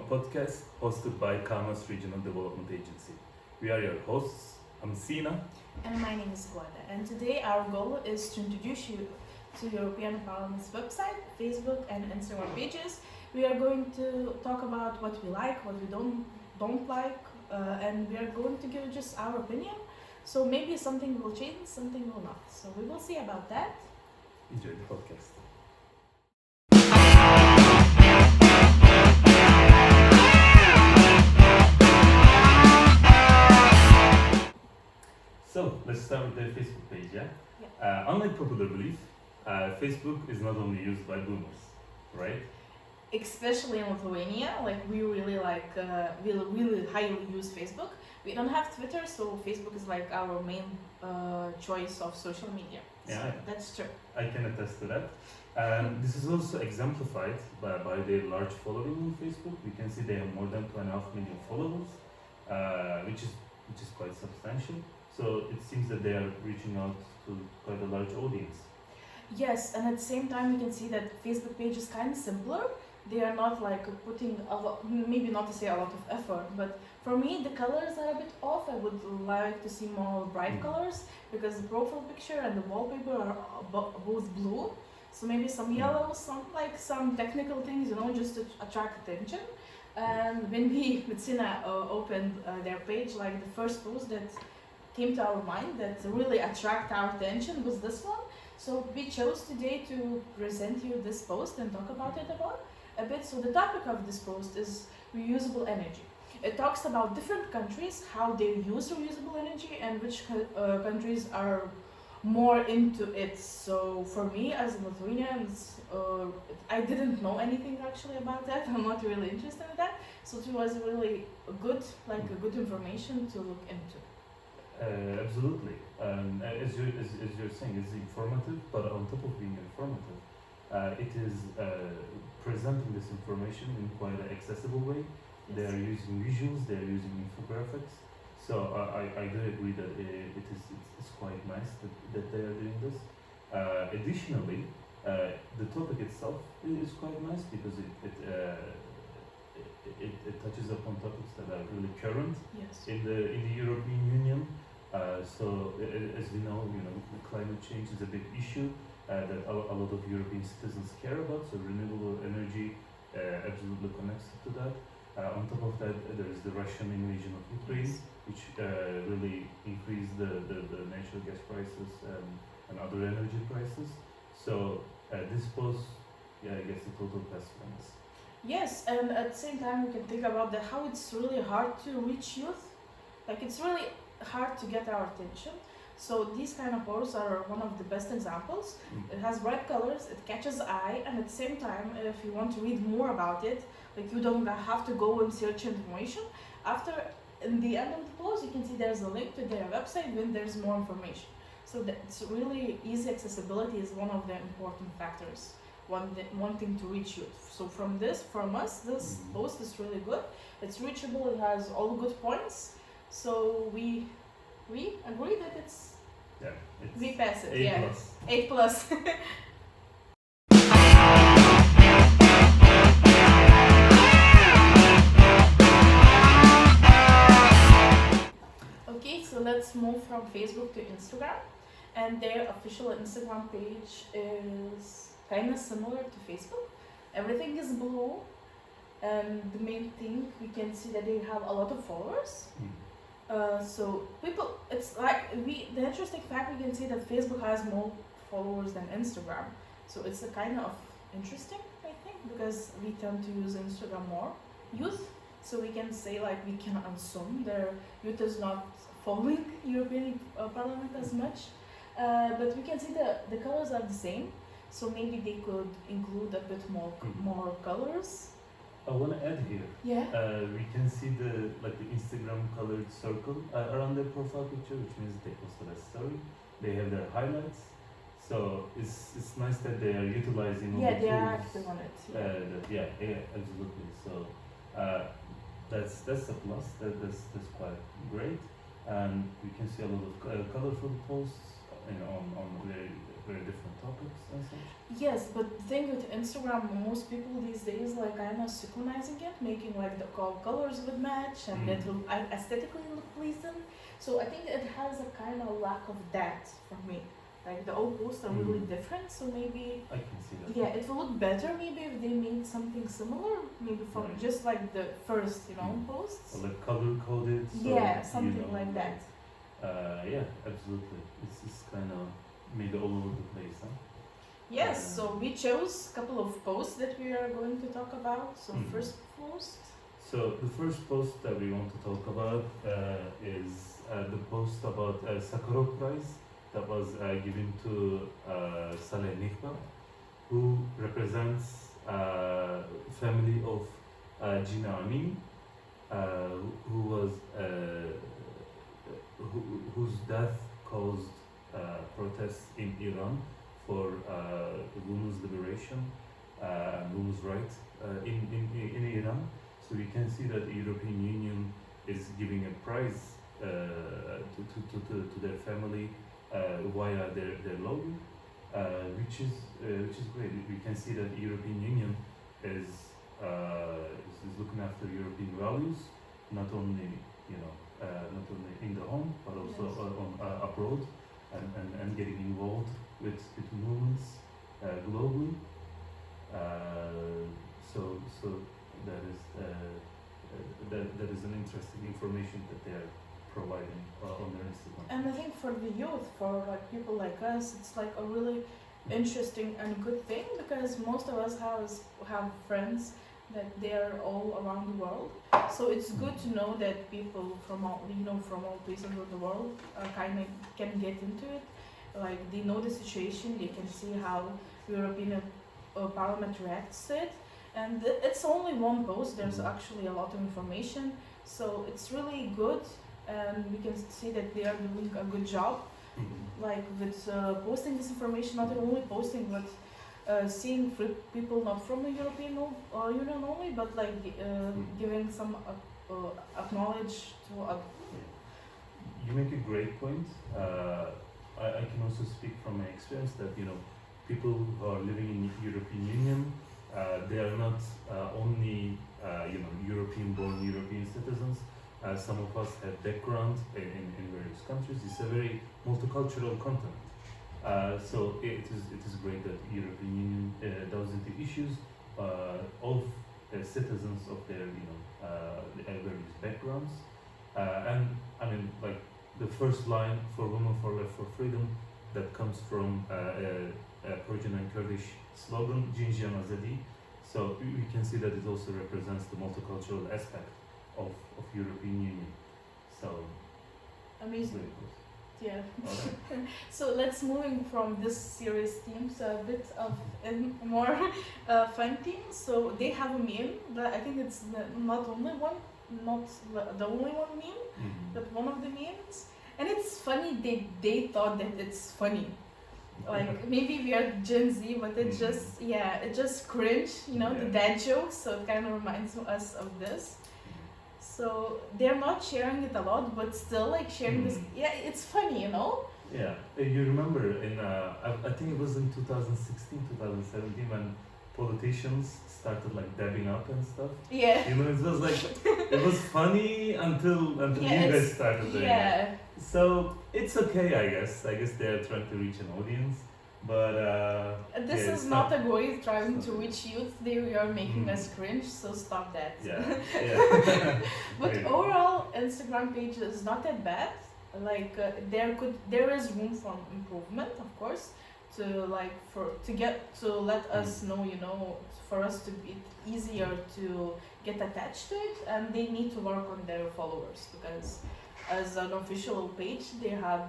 podcast hosted by Kaunas Regional Development Agency. We are your hosts. I'm Sina. And my name is Guada. And today our goal is to introduce you to European Parliament's website, Facebook, and Instagram pages. We are going to talk about what we like, what we don't like, and we are going to give just our opinion. So maybe something will change, something will not. So we will see about that. Enjoy the podcast. So let's start with the Facebook page, yeah? Unlike popular belief, Facebook is not only used by boomers, right? Especially in Lithuania, we really highly use Facebook. We don't have Twitter, so Facebook is like our main choice of social media. So Yeah, that's true. I can attest to that. And this is also exemplified by their large following on Facebook. We can see they have more than 2.5 million followers, which is quite substantial. So it seems that they are reaching out to quite a large audience. Yes, and at the same time, you can see that Facebook page is kind of simpler. They are not putting a lot, maybe not to say a lot of effort, but for me, the colors are a bit off. I would like to see more bright colors because the profile picture and the wallpaper are both blue. So maybe some yellow, some technical things, just to attract attention. And when we with Sina opened their page, the first post that came to our mind that really attract our attention was this one. So we chose today to present you this post and talk about it a bit. So the topic of this post is reusable energy. It talks about different countries, how they use reusable energy and which countries are more into it. So for me as a Lithuanian, I didn't know anything actually about that. I'm not really interested in that. So it was really good information to look into. Absolutely. As you're saying, it's informative, but on top of being informative, it is presenting this information in quite an accessible way. Yes. They are using visuals, they are using infographics. So I do agree that it's quite nice that they are doing this. Additionally, the topic itself is quite nice because it touches upon topics that are really current in the European Union. So as we know, climate change is a big issue that a lot of European citizens care about. So renewable energy absolutely connects to that. On top of that, there is the Russian invasion of Ukraine, which really increased the natural gas prices and other energy prices. So this post, I guess a total plus points. Yes, and at the same time, we can think about how it's really hard to reach youth. It's really hard to get our attention. So these kind of posts are one of the best examples. It has bright colors, it catches the eye, and at the same time, if you want to read more about it, you don't have to go and search information. In the end of the post, you can see there's a link to their website when there's more information. So that's really easy accessibility is one of the important factors. Wanting to reach youth. So from us, this post is really good. It's reachable. It has all good points. So we agree that we pass it. A+. 8+. Okay, so let's move from Facebook to Instagram, and their official Instagram page is kind of similar to Facebook. Everything is blue, and the main thing we can see that they have a lot of followers. So people, it's the interesting fact we can see that Facebook has more followers than Instagram. So it's a kind of interesting, I think, because we tend to use Instagram more. Youth, so we can say we can assume their youth is not following European Parliament as much. But we can see the colors are the same. So maybe they could include a bit more colors. I want to add here. Yeah. We can see the Instagram colored circle around their profile picture, which means they posted a story. They have their highlights. So it's nice that they are utilizing all the they are tools. active on it. Absolutely. So that's a plus. That's quite great. And we can see a lot of colorful posts on very, very different topics and such. Yes, but the thing with Instagram, most people these days like kind of synchronizing it, making like the colors would match and it will aesthetically look pleasing. So I think it has a kind of lack of that for me. Like the old posts are really different, so maybe I can see that. yeah, it will look better maybe if they made something similar, maybe from just like the first, posts. Or like color coded. So yeah, something like that. Yeah, absolutely. It's kind of made all over the place, huh? Yes, so we chose a couple of posts that we are going to talk about. So first post. So the first post that we want to talk about is the post about Sakharov Prize that was given to Saleh Nikhba, who represents family of Gina Amin, who was whose death caused protests in Iran for women's liberation and women's rights in Iran. So we can see that the European Union is giving a prize to their family via their logo, which is great. We can see that the European Union is looking after European values, not only not only in the home but also abroad, and getting involved with movements globally. So that is an interesting information that they are providing on their Instagram. And I think for the youth, for like people like us, it's like a really interesting and good thing, because most of us have friends that they are all around the world. So it's good to know that people from all places of the world kind of can get into it. Like they know the situation, they can see how European Parliament reacts to it. And it's only one post, there's actually a lot of information. So it's really good, and we can see that they are doing a good job. Like with posting this information, not only posting, but seeing people not from the European Union only, but like giving some acknowledge to. You make a great point. I can also speak from my experience that people who are living in European Union, they are not only European-born European citizens. Some of us have background in various countries. It's a very multicultural continent. So it is great that the European Union delves into issues of citizens of their various backgrounds. And I mean, like the first line for Women for Life for Freedom, that comes from Persian and Kurdish slogan, Jinjian Azadi. So we can see that it also represents the multicultural aspect of European Union. So amazing. Yeah. So let's moving from this serious theme to a bit of a more fun theme. So they have a meme that I think it's not the only one meme, but one of the memes. And it's funny, they thought that it's funny. Like maybe we are Gen Z, but it just cringe, the dad jokes. So it kind of reminds us of this. So they're not sharing it a lot, but still like sharing this. Yeah, it's funny, Yeah, you remember in I think it was in 2016, 2017 when politicians started like dabbing up and stuff. Yeah. It was like it was funny until you guys started doing it. So it's okay, I guess. I guess they are trying to reach an audience, but this is not a way trying to reach youth. They are making us cringe, so stop that. Yeah. But overall, Instagram page is not that bad. Like there is room for improvement, of course, to let us know, for us to be easier to get attached to it, and they need to work on their followers, because as an official page they have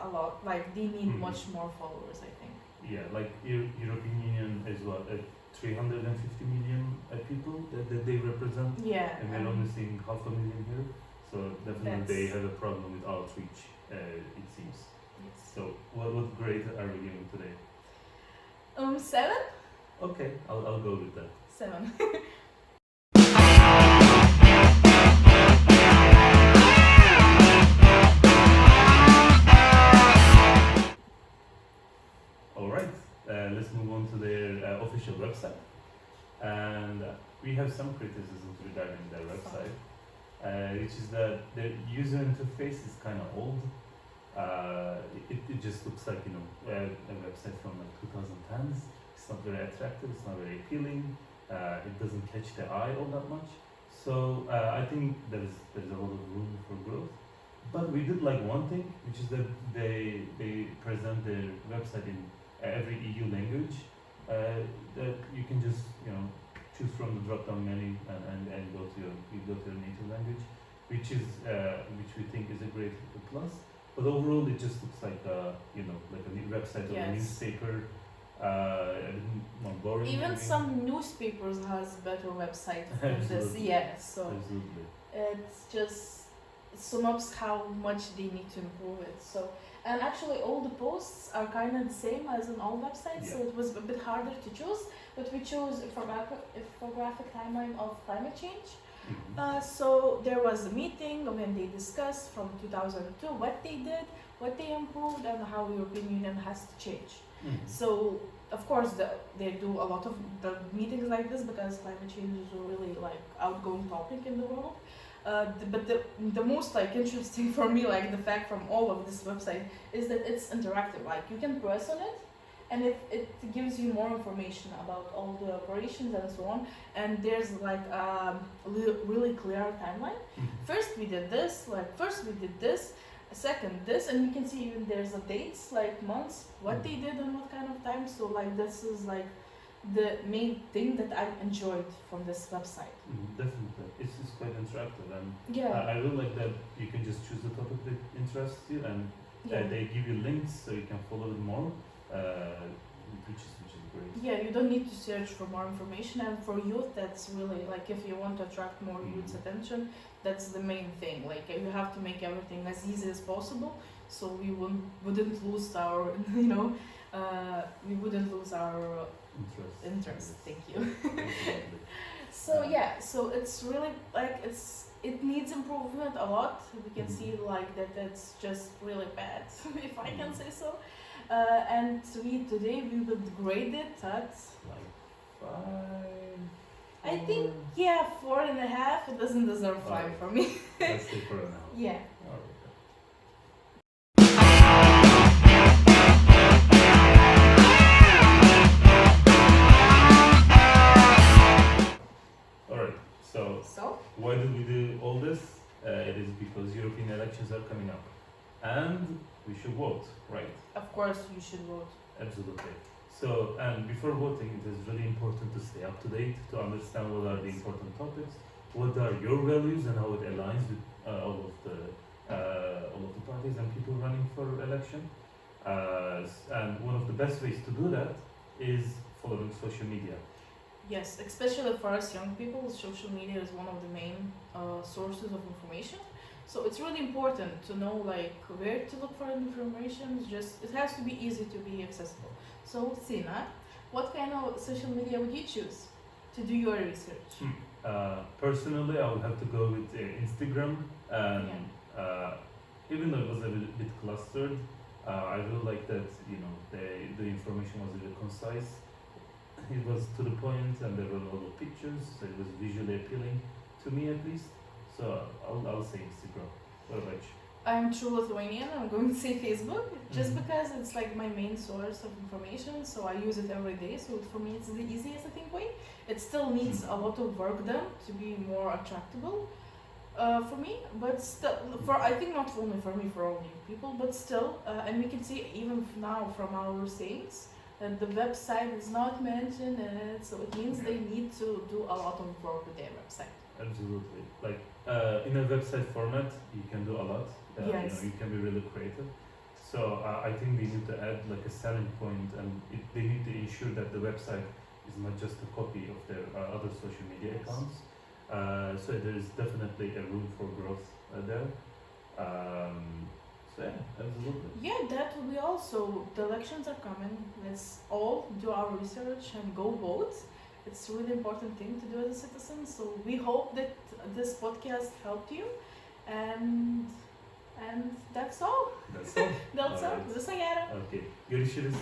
a lot, like they need much more followers, I think. Yeah, like European Union is what 350 million people that they represent. Yeah. And we're only seeing 500,000 here, so definitely they have a problem with outreach, it seems. Yes. So what grade are we giving today? 7. Okay, I'll go with that. 7. we have some criticisms regarding their website, which is that the user interface is kind of old. It just looks like a website from like 2010s. It's not very attractive. It's not very appealing. It doesn't catch the eye all that much. So I think there's a lot of room for growth. But we did like one thing, which is that they present their website in every EU language. That you can just choose from the drop-down menu and go to your native language, which we think is a great plus. But overall, it just looks like like a website of a newspaper. More boring. Even maybe. some newspapers has better website than this. Yeah, so Absolutely. it's just sums how much they need to improve it. So, and actually all the posts are kind of the same as on all websites, so it was a bit harder to choose, but we chose infographic timeline of climate change. So there was a meeting when they discussed from 2002 what they did, what they improved, and how European Union has to change. So of course they do a lot of the meetings like this because climate change is a really like outgoing topic in the world. But the most like interesting for me, like the fact from all of this website, is that it's interactive. Like you can press on it, and it gives you more information about all the operations and so on. And there's like a really clear timeline. First we did this, second this, and you can see even there's a dates, like months, what they did and what kind of time. So like this is like the main thing that I enjoyed from this website. Definitely, it's quite interactive, and Yeah. I really like that you can just choose the topic that interests you, and they give you links so you can follow it more, which is great. Yeah, you don't need to search for more information, and for youth, that's really like if you want to attract more youth's attention, that's the main thing. Like you have to make everything as easy as possible, so we wouldn't lose our we wouldn't lose our interest. Thank you. So yeah, so it's really like it needs improvement a lot. We can see like that it's just really bad, if I can say so. And today we will grade it at like 5. I think 4.5. It doesn't deserve 5 for me. Let's say 4.5. Yeah. Alright, so why did we do all this? It is because European elections are coming up, and we should vote, right? Of course, you should vote. Absolutely. So, and before voting, it is really important to stay up to date, to understand what are the important topics, what are your values, and how it aligns with all of the parties and people running for election. And one of the best ways to do that is following social media. Yes, especially for us young people, social media is one of the main sources of information. So it's really important to know like where to look for information. It has to be easy to be accessible. So Sina, what kind of social media would you choose to do your research? Personally, I would have to go with Instagram, and even though it was a bit clustered, I really like that the information was really concise. It was to the point, and there were a lot of pictures, so it was visually appealing to me at least. So I'll say Instagram. What about you? I'm true Lithuanian. I'm going to say Facebook, just because it's like my main source of information. So I use it every day. So for me, it's the easiest, I think, way. It still needs a lot of work done to be more attractable for me, but still, I think not only for me, for all new people, but still, and we can see even now from our sayings that the website is not mentioned in it. So it means they need to do a lot of work with their website. Absolutely. Like in a website format, you can do a lot. You can be really creative. So I think they need to add like a selling point, and they need to ensure that the website is not just a copy of their other social media accounts. So there is definitely a room for growth there. So yeah, absolutely. Yeah, that will be also. The elections are coming. Let's all do our research and go vote. It's a really important thing to do as a citizen. So we hope that this podcast helped you, and that's all. That's all. That's all. Alright. Visa gera. Okay. Görüşürüz.